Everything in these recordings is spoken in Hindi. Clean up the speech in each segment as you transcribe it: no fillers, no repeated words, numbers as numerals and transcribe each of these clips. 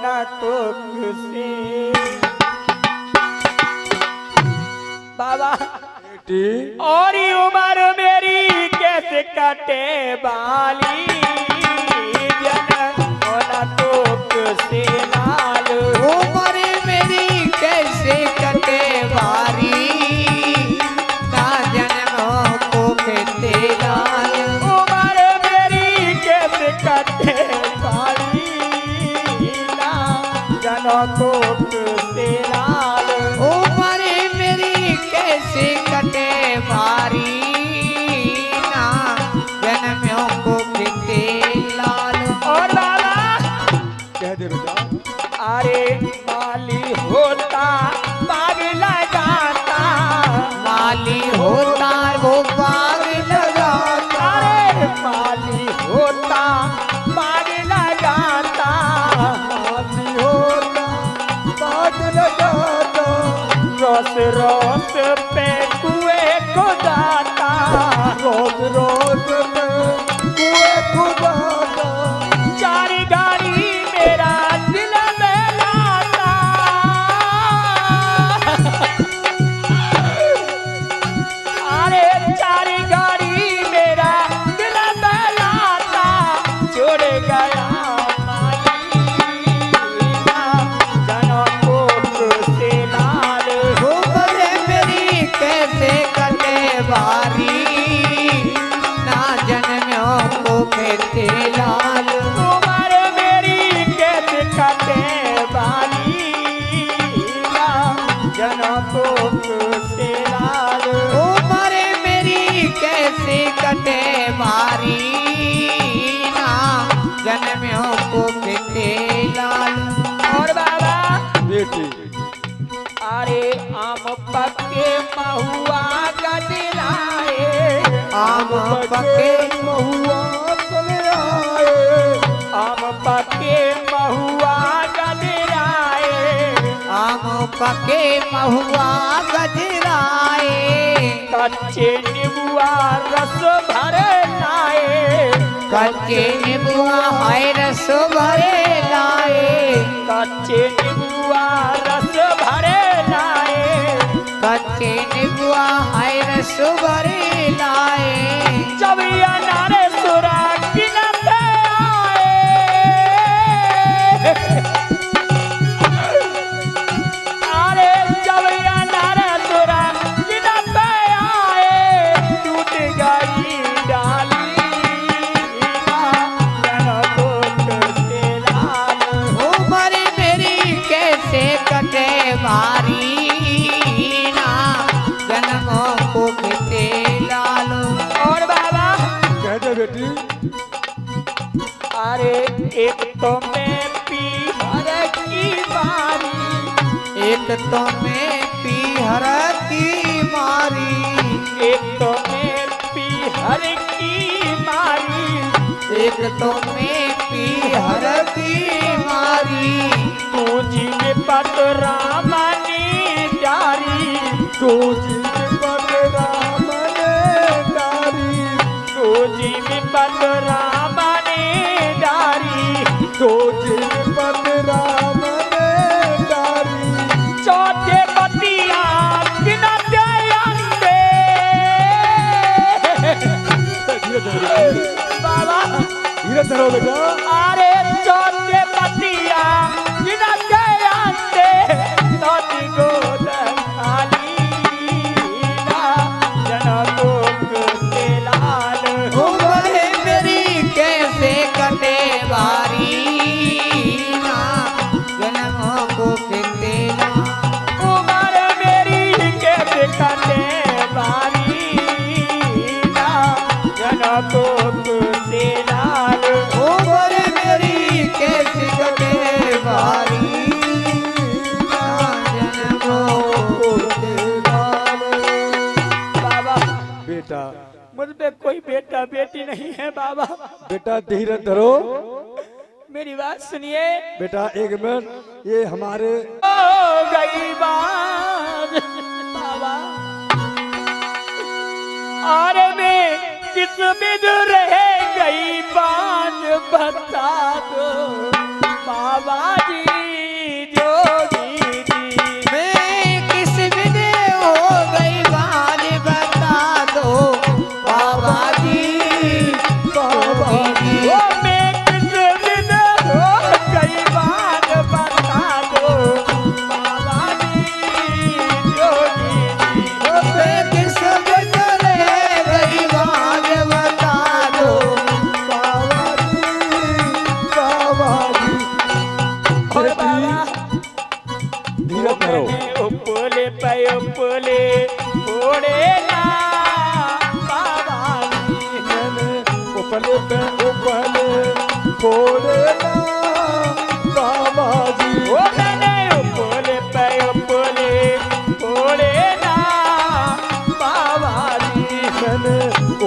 न कोख से। बाबा और ये उम्र मेरी कैसे कटे वाली, जन्म न कोख से लाल। उम्र मेरी कैसे कटे वारी, ना जन्म कोख से लाल। उम्र मेरी कैसे कटे वाली, ना जन्म कोख से लाल। उम्र मेरी कैसे कटे वारी, ना जन्म कोख से लाल। और बाबा कह दे बेटा। अरे माली होता बाग लगाता, माली होता वो बाग लगाता। अरे माली होता बाग लगाता, माली होता बाग लगाता, रोस रोस पे कुएं खुदाता। रोज रोज में कुएं खुदाता। चार गाड़ी मेरा दिल में लाता, अरे चार गाड़ी मेरा दिल में लाता। छोड़ गया मालीना, जन्म कोख से लाल। उम्र मेरी कैसे कटे वारी, ना जन्म्यो कोख से लाल। उम्र मेरी कैसे कटे वाली, ना जन्म कोख से लाल। उम्र मेरी कैसे कटे वारी, ना जन्म्यो कोख से लाल। और बाबा बेटी अरे आम पके महुआ गदिलाए, आम पके महुआ चले आए। आम पके महुआ गदिलाए। आम पके महुआ गजराए। कच्चे नीबुआ रस भरे लाए, कच्चे नीबुआ है रस भरे लाए। कच्चे नीबुआ रस भरे लाए। कच्चे नीबुआ है रस भरे लाए। जब ये नारे सुरा किनते आए, अरे जब ये नारे सुरा किनते आए, टूट गई डाली, जन्म कोख से लाल। उम्र मेरी कैसे कटे वारी, ना जन्म कोख से लाल। और बाबा कह दे बेटी। अरे एक तो मैं पीहर की बारी, एक तो मैं पीहर की मारी। एक तो मैं पीहर की मारी। एक तो मैं पीहर की मारी। तू जीव पतरामनी जारी, तू जीव राम ने डारी। तू जीव पतरामनी जारी। तू जीव राम ने डारी। चौथे बतिया गिनते अंडे, धीरे धरो बाबा धीरे धरो बेटा। अरे चौथे बतिया गिनते अंडे, नदी गोद खाली, ना जन्म कोख से लाल। उम्र मेरी कैसे कटे वारी, ना जन्म कोख से लाल। उम्र मेरी कैसे कटे बारी, ना जन्म कोख से लाल। उम्र मेरी कैसे कटे वारी, ना जन्म कोख से लाल। बाबा बेटा मुझ पे कोई बेटा बेटी नहीं है बाबा, बेटा धीरे धरो। मेरी बात सुनिए। बेटा एक मिनट, ये हमारे हो गई बात बाबा, और मैं किस बिद रह गई बात बता दो बाबा जी। बेटी धीरज धरो उपले पे उपले फोड़े ना बाबा जी। मैंने उपले पे उपले फोड़े ना बाबा जी। ओ मैंने उपले पे उपले फोड़े ना बाबा जी। मैंने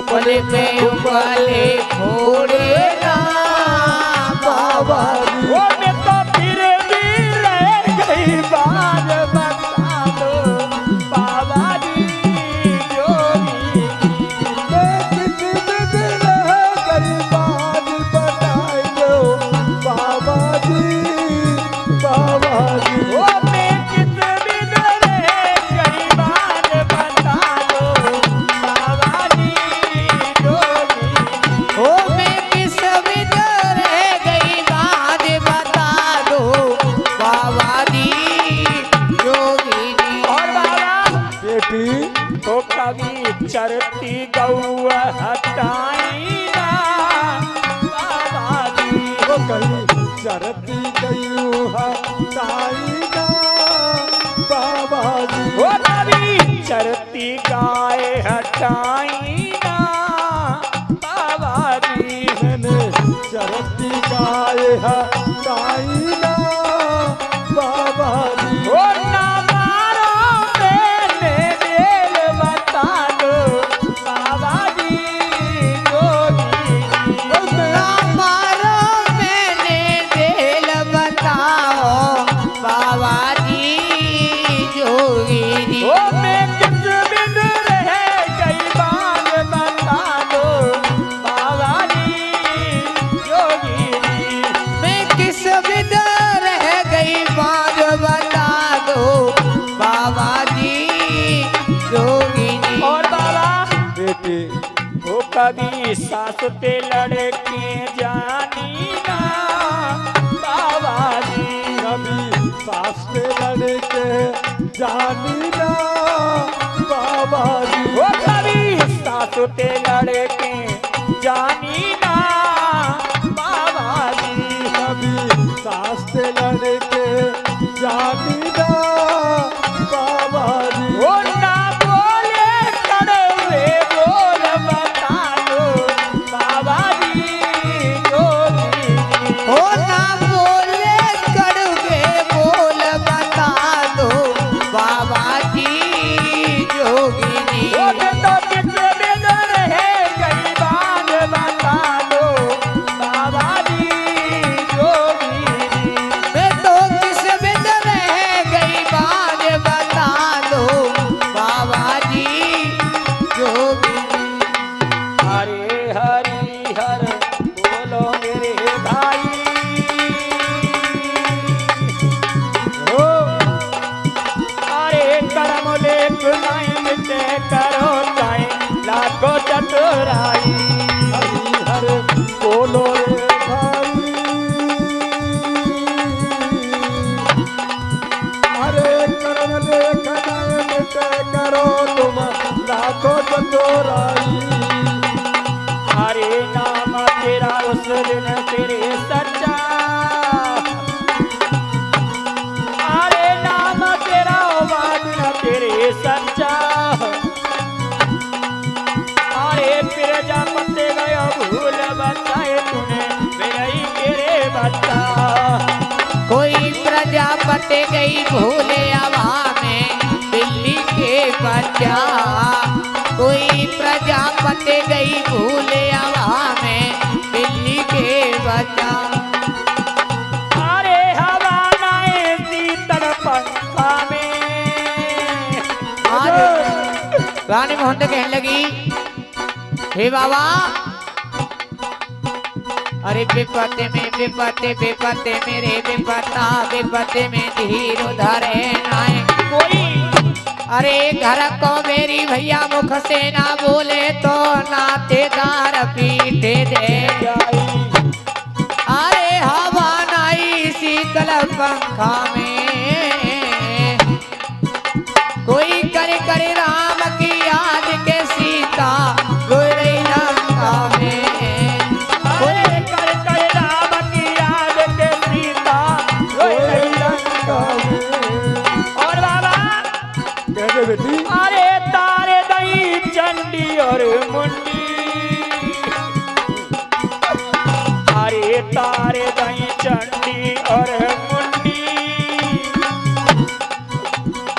उपले पे उपले फोड़े ना बाबा जी। ओ मैं तो फिर भी रह गई बात बता दो बाबा जी जोगी। मैं किसी दिन रह गई बात बताई दो बाबा जी बाबा जी। ओ मैं किस दिन रह गई बात बता दो बाबा जी जोगी। ओ मैं किस विद रह गई बात बता दो बाबा जी जोगी जी। और बाबा बेटी तो कभी चरती गौ हटाई ना बाबा जी। वो कहीं चरती गई ताई ना बाबा जी। ओ कभी चरती गाय हटाई ना बाबा जी। मैंने चरती गाय ताई ना बाबा जी। ओ ना मारो मैंने दिल बता दो बाबा जी जोगी। ना मारो मैंने दिल बताओ बाबा जी जोगी जी। ओ मैं किस बिन रह गई बात बता दो बाबा जी जोगी। मैं किस विद रह गई बात बता दो बाबा जी जोगी जी। और बाबा बेटी वो कभी सास पे लड़के जानी ना बाबा जी। कभी सास पे लड़के जानी ना बाबा जी। वो कभी सास पे लड़के जानी ना बाबा जी। कभी सास पे लड़के जानी ना बाबा जी। वो ना बोले कड़वे बोल बता दो बाबा जी जोगी। हो ना बोले कड़वे बोल बता दो बाबा जी जोगी जी। वो तो किस बिन रह गई बात बता दो बाबा जी जोगी। मैं तो किस विद रह गई बात बता दो बाबा जी जोगी जी। हरे हरि हर बोलो मेरे भाई। ओ अरे कर्म लेख नहीं मिटे करो चाहे लाखों चतुराई। हरि हर बोलो रे भाई। अरे कर्म लेखन मिटे करो तुम लाखों चतुराई। हरे नाम तेरा उस दिन तेरे सच्चा। हरे नाम तेरा वादन तेरे सच्चा। अरे फिर जा पत्ते गया भूल बताए तूने मेरा ही तेरे बच्चा। कोई प्रजापति गई भूले हवा में दिल्ली के बच्चा। कोई प्रजापति गई भूले हवा में दिल्ली के बच्चा। अरे हवा नाए शीतल पंखा में। आज रानी मोहन कहने लगी हे बाबा अरे विपत्ति में मेरे विपत्ति में धीर धरे नाय कोई अरे घर को मेरी भैया मुख से ना बोले तो नातेदार पीटे दे। जाई अरे हवा नाई शीतल पंखा में कोई करे करे राम की याद के सीता गोरी लंका में। अरे कर कर राम की याद के सीता रोए गए बेटी? अरे तारे दई चंडी और मुंडी, अरे तारे दई चंडी और मुंडी,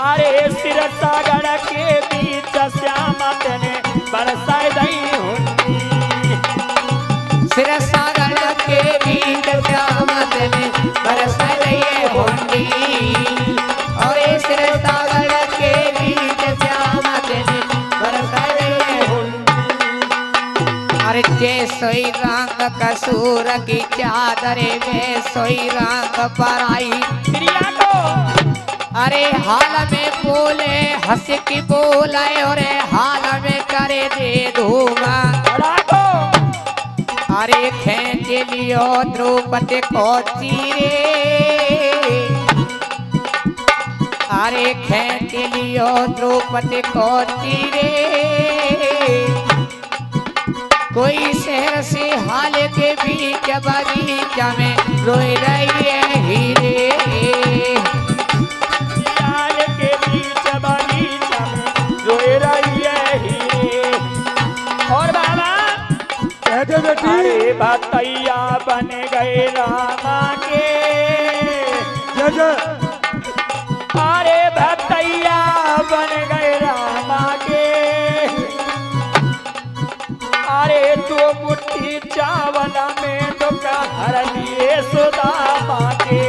अरे सिर सागर के बीच श्यामा तेने बरसाए दई हुंडी, सिर सागर के बीच श्यामत में बरस रही होंडी, और ये सिर सागर के बीच श्यामत में बरस रही होंडी। अरे जय सोई रंग कसूर की चादर में सोई रंग पर आई, प्रिया को अरे हाल में बोले हंस की बोले, और हाल में करे दे धूमा, बड़ा को अरे खेच लियो द्रौपदी को चीरे, अरे खेच लियो द्रौपदी को चीरे, कोई शहर से हाल के बीच बगीचा में रोई रही है हीरे, लाल के बीच बगीचा में रोए रही है हीरे। और बाबा कह दे बेटी। अरे भतैया बन गए रामा के, जय जय। अरे भतैया बन गए रामा के, अरे दो मुट्ठी चावल में दोपहर लिए सुदामा के,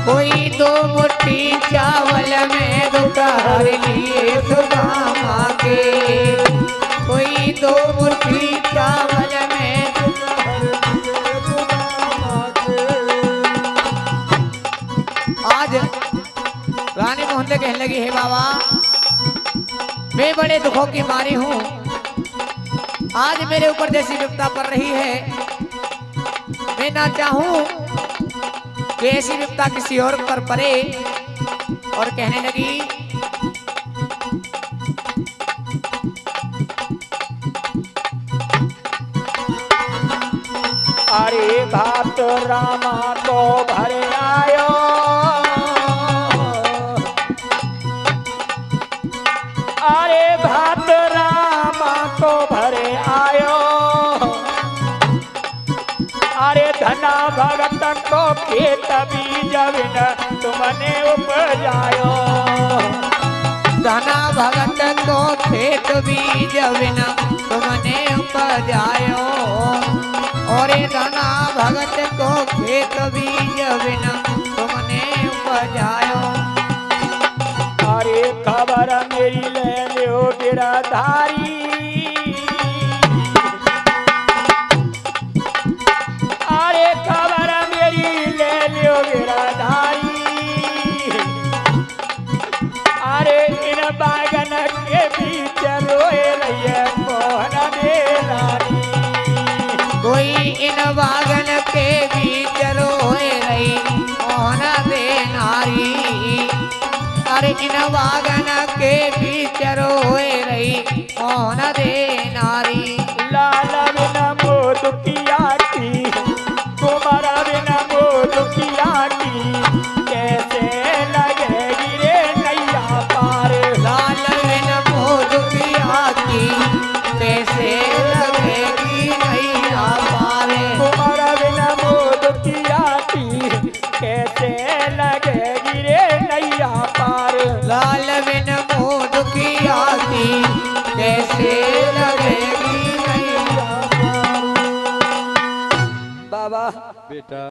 कोई दो मुट्ठी चावल में दोपहर लिए सुदामा के, कोई दो मुट्ठी चावल में दोपहर लिए सुदामा के। आज रानी मोहल्ले कहने लगी है बाबा मैं बड़े दुखों की मारी हूँ, आज मेरे ऊपर जैसी विपदा पड़ रही है, मैं ना चाहूं कि ऐसी विपदा किसी और पर पड़े। और कहने लगी अरे भात रामा को भर आयो, अरे भात रामा को भर आयो, अरे धना भगत को खेत बीज बिन तुमने उपजायो, धना भगत को खेत बीज बिना तुमने उपजायो, और ये धना भगत को खेत बीज बिना तुमने उपजायो। अरे खबर मेरी ले लो गिरधारी, अरे खबर मेरी ले लो गिरधारी, अरे इन बागन के बीच रोए रही है मोहन बेलानी, कोई इन बागन के बीच रोए रही मोहन दे नारी, अरे इन बागन के बीच रोए रही मोहन दे नारी। लाल बिन मोद किया की, कुमार बिन मोद किया की, कैसे लगेगी रे नैया पार, लाल बिन मोद पिया की कैसे लगेगी नैया पारे, कुमार बिन मोद किया की, कैसे लगेगी रे नैया पार, लाल बिन मोद पिया की कैसे